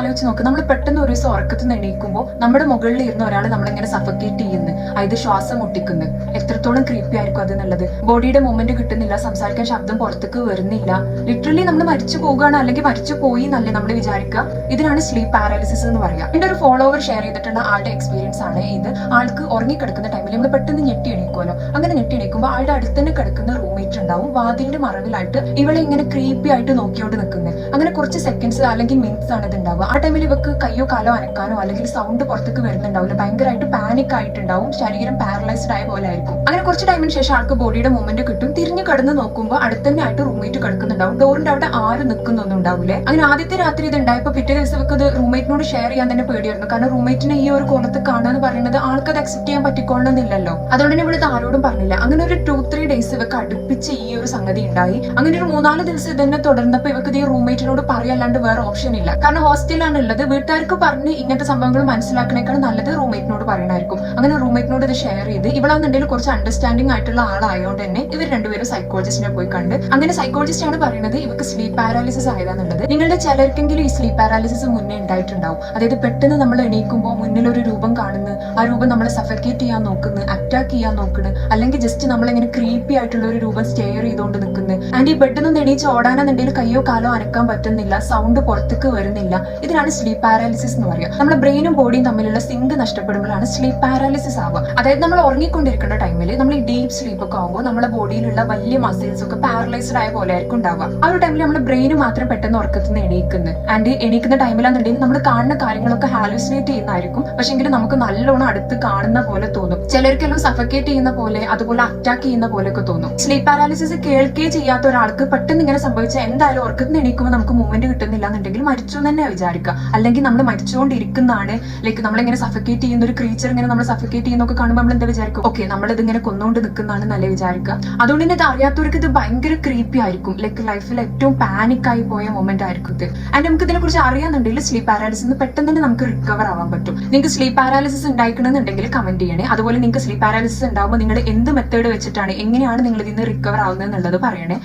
ആലോചിച്ച് നോക്ക്, നമ്മൾ പെട്ടെന്ന് ഒരു ദിവസം ഉറക്കത്തിൽ നിന്ന് എണീക്കുമ്പോൾ നമ്മുടെ മുകളിൽ ഇരുന്ന ഒരാൾ നമ്മളിങ്ങനെ സഫക്കേറ്റ് ചെയ്യുന്നു, അതായത് ശ്വാസം മുട്ടിക്കുന്നു. എത്രത്തോളം ക്രീപ്പി ആയിരിക്കും അത് എന്നുള്ളത്. ബോഡിയുടെ മൂവ്മെന്റ് കിട്ടുന്നില്ല, സംസാരിക്കാൻ ശബ്ദം പുറത്തേക്ക് വരുന്നില്ല. ലിറ്ററലി നമ്മൾ മരിച്ചു പോകുകയാണ് അല്ലെങ്കിൽ മരിച്ചു പോയി എന്നല്ലേ നമ്മൾ വിചാരിക്കുക. ഇതിനാണ് സ്ലീപ്പ് പാരാലിസിസ് എന്ന് പറയാം. എന്റെ ഒരു ഫോളോവർ ഷെയർ ചെയ്തിട്ടുള്ള ആളുടെ എക്സ്പീരിയൻസ് ആണ് ഇത്. ആൾക്ക് ഉറങ്ങിക്കിടക്കുന്ന ടൈമിൽ നമ്മൾ പെട്ടെന്ന് ഞെട്ടി എണീക്കുമല്ലോ. അങ്ങനെ ഞെട്ടി എണീക്കുമ്പോൾ ആളുടെ അടുത്ത് തന്നെ കിടക്കുന്ന റൂംമേറ്റ് ഉണ്ടാവും, വാതിലിന്റെ മറവിലായിട്ട് ഇവളെ ഇങ്ങനെ ക്രീപ്പി ആയിട്ട് നോക്കിയോണ്ട് നിൽക്കുന്നത്. അങ്ങനെ കുറച്ച് സെക്കൻഡ്സ് അല്ലെങ്കിൽ മിനിറ്റ്സ് ആണ് ഇത് ഉണ്ടാവുക. ആ ടൈമിൽ ഇവക്ക് കയ്യോ കാലോ അനക്കാനോ അല്ലെങ്കിൽ സൗണ്ട് പുറത്തേക്ക് വരുന്നുണ്ടാവില്ല, ഭയങ്കരമായിട്ട് പാനിക് ആയിട്ടുണ്ടാവും, ശരീരം പാരലൈസ്ഡ് ആയ പോലെ ആയിരിക്കും. അങ്ങനെ കുറച്ച് ടൈമിന് ശേഷം ആൾക്ക് ബോഡിയുടെ മൂവ്മെന്റ് കിട്ടും. തിരിഞ്ഞു കിടന്ന് നോക്കുമ്പോൾ അടുത്തന്നെ ആയിട്ട് റൂംമേറ്റ് കിടക്കുന്നുണ്ടാവും. ഡോറിന്റെ അവിടെ ആര് നിൽക്കുന്നൊന്നും ഉണ്ടാവില്ലേ. അങ്ങനെ ആദ്യത്തെ രാത്രി ഇത് ഉണ്ടായപ്പോൾ പിറ്റേ ദിവസം ഇവർക്ക് ഇത് റൂംമേറ്റിനോട് ഷെയർ ചെയ്യാൻ തന്നെ പേടിയായിരുന്നു. കാരണം റൂംമേറ്റിനെ ഈ ഒരു കോലത്ത് കാണുക എന്ന് പറയുന്നത് ആൾക്ക് അത് അക്സെപ്റ്റ് ചെയ്യാൻ പറ്റിക്കൊള്ളണമെന്നില്ലല്ലോ. അതുകൊണ്ട് തന്നെ ഇവിടെ ആരോടും പറഞ്ഞില്ല. അങ്ങനെ ഒരു 2-3 ഡേയ്സ് ഇവക്ക് അടുപ്പിച്ച് ഈ ഒരു സംഗതി ഉണ്ടായി. അങ്ങനെ ഒരു 3-4 ദിവസം ഇതന്നെ തുടർന്നപ്പോൾ ഇവക്ക് ഈ റൂംമേറ്റിനോട് പറയല്ലാണ്ട് വേറെ ഓപ്ഷൻ ഇല്ല. കാരണം ഹോസ്റ്റലാണ് ഉള്ളത്. വീട്ടുകാർക്ക് പറഞ്ഞ് ഇങ്ങനത്തെ സംഭവങ്ങൾ മനസ്സിലാക്കണേക്കാൾ നല്ലത് റൂംമേറ്റിനോട് പറയണമായിരിക്കും. അങ്ങനെ റൂംമേറ്റിനോട് ഇത് ഷെയർ ചെയ്ത് ഇവളാന്നുണ്ടെങ്കിൽ കുറച്ച് അണ്ടർസ്റ്റാൻഡിംഗ് ആയിട്ടുള്ള ആളായതുകൊണ്ട് തന്നെ ഇവർ രണ്ടുപേരും സൈക്കോളജിസ്റ്റിനെ പോയി കണ്ട്. അങ്ങനെ സൈക്കോളജിസ്റ്റ് ആണ് പറയുന്നത് ഇവർക്ക് സ്ലീപ്പ് പാരാലിസിസ് ആയതാന്നുള്ളത്. നിങ്ങളുടെ ചിലർക്കെങ്കിലും ഈ സ്ലീപ്പ് പാരാലിസിസ് മുന്നേ ഉണ്ടായിട്ടുണ്ടാവും. അതായത് പെട്ടെന്ന് നമ്മൾ എണീക്കുമ്പോൾ മുന്നിൽ ഒരു രൂപം കാണുന്നു, ആ രൂപം നമ്മളെ സഫക്കേറ്റ് ചെയ്യാൻ നോക്കുന്നു, അറ്റാക്ക് ചെയ്യാൻ നോക്കുന്നു, അല്ലെങ്കിൽ ജസ്റ്റ് നമ്മളിങ്ങനെ ക്രീപ്പി ആയിട്ടുള്ള ഒരു രൂപം സ്റ്റെയർ ചെയ്തുകൊണ്ട് നിൽക്കുന്നു. ആൻഡ് ഈ പെട്ടെന്ന് എണീച്ച് ഓടാനെന്നുണ്ടെങ്കിൽ കയ്യോ കാലോ അനക്കാൻ പറ്റുന്നില്ല, സൗണ്ട് പുറത്തേക്ക് വരുന്നില്ല. ഇതിനാണ് സ്ലീപ്പ് പാരാലിസിസ് എന്ന് പറയുക. നമ്മുടെ ബ്രെയിനും ബോഡിയും തമ്മിലുള്ള സിങ്ക് നഷ്ടപ്പെടുമ്പോഴാണ് സ്ലീപ്പ് പാരാലിസിസ് ആവുക. അതായത് നമ്മൾ ഉറങ്ങിക്കൊണ്ടിരിക്കുന്ന ടൈമിൽ നമ്മൾ ഈ ഡീപ്പ് സ്ലീപ്പ് ഒക്കെ ആകുമ്പോൾ നമ്മുടെ ബോഡിയിലുള്ള വലിയ മസിൽസ് ഒക്കെ പാരലൈസ്ഡ് ആയ പോലെ ആയിരിക്കും ഉണ്ടാവുക. ആ ഒരു ടൈമിൽ നമ്മുടെ ബ്രെയിന് മാത്രം പെട്ടെന്ന് ഉറക്കത്തിൽ നിന്ന് എണീക്കുന്നു. ആൻഡ് എണീക്കുന്ന ടൈമിലാണെന്നുണ്ടെങ്കിൽ നമ്മൾ കാണുന്ന കാര്യങ്ങളൊക്കെ ഹാലുസിനേറ്റ് ചെയ്യുന്നതായിരിക്കും. പക്ഷെ എങ്കിലും നമുക്ക് നല്ലോണം അടുത്ത് കാണുന്ന പോലെ തോന്നും. ചിലർക്കെല്ലാം സഫക്കേറ്റ് ചെയ്യുന്ന പോലെ, അതുപോലെ അറ്റാക്ക് ചെയ്യുന്ന പോലെയൊക്കെ തോന്നും. സ്ലീപ്പ് പാരാലിസിസ് കേൾക്കുകയും ചെയ്യാത്ത ഒരാൾക്ക് പെട്ടെന്ന് ഇങ്ങനെ സംഭവിച്ചാൽ എന്തായാലും ഉറക്കത്തിൽ നിന്ന് എണീക്കുമ്പോൾ നമുക്ക് മൂവ്മെന്റ് കിട്ടുന്നില്ല എന്നുണ്ടെങ്കിൽ മരിച്ചു തന്നെ വിചാരിക്കുക. അല്ലെങ്കിൽ നമ്മൾ മരിച്ചുകൊണ്ടിരിക്കുന്നതാണ്, ലൈക്ക് നമ്മളിങ്ങനെ സഫക്കേറ്റ് ചെയ്യുന്ന ഒരു ക്രീച്ചർ ഇങ്ങനെ നമ്മൾ സഫക്കേറ്റ് ചെയ്യുന്നൊക്കെ കാണുമ്പോൾ നമ്മൾ എന്താ വിചാരിക്കും, ഓക്കെ നമ്മളിത് ഇങ്ങനെ കൊന്നുകൊണ്ട് നിൽക്കുന്നതാണ് നല്ല വിചാരിക്കുക. അതുകൊണ്ട് തന്നെ ഇത് അറിയാത്തവർക്ക് ഇത് ഭയങ്കര ക്രീപ്പി ആയിരിക്കും. ലൈക്ക് ലൈഫിൽ ഏറ്റവും പാനിക് ആയി പോയ മൊമെന്റ് ആയിരിക്കും ഇത്. ആൻഡ് നമുക്ക് ഇതിനെ കുറിച്ച് അറിയാന്നുണ്ടെങ്കിൽ സ്ലീപ്പ് പാരാലിസിസ് പെട്ടെന്ന് തന്നെ നമുക്ക് റിക്കവർ ആവാൻ പറ്റും. നിങ്ങൾക്ക് സ്ലീപ്പ് പാരാലിസിസ് ഉണ്ടായിക്കണമെന്നുണ്ടെങ്കിൽ കമന്റ് ചെയ്യണേ. അതുപോലെ നിങ്ങൾക്ക് സ്ലീപ്പ് പാരാലിസിസ് ഉണ്ടാകുമ്പോൾ നിങ്ങൾ എന്ത് മെത്തേഡ് വെച്ചിട്ടാണ്, എങ്ങനെയാണ് നിങ്ങൾ ഇതിൽ നിന്ന് റിക്കവർ ആവുന്നത് എന്നുള്ളത് പറയണേ.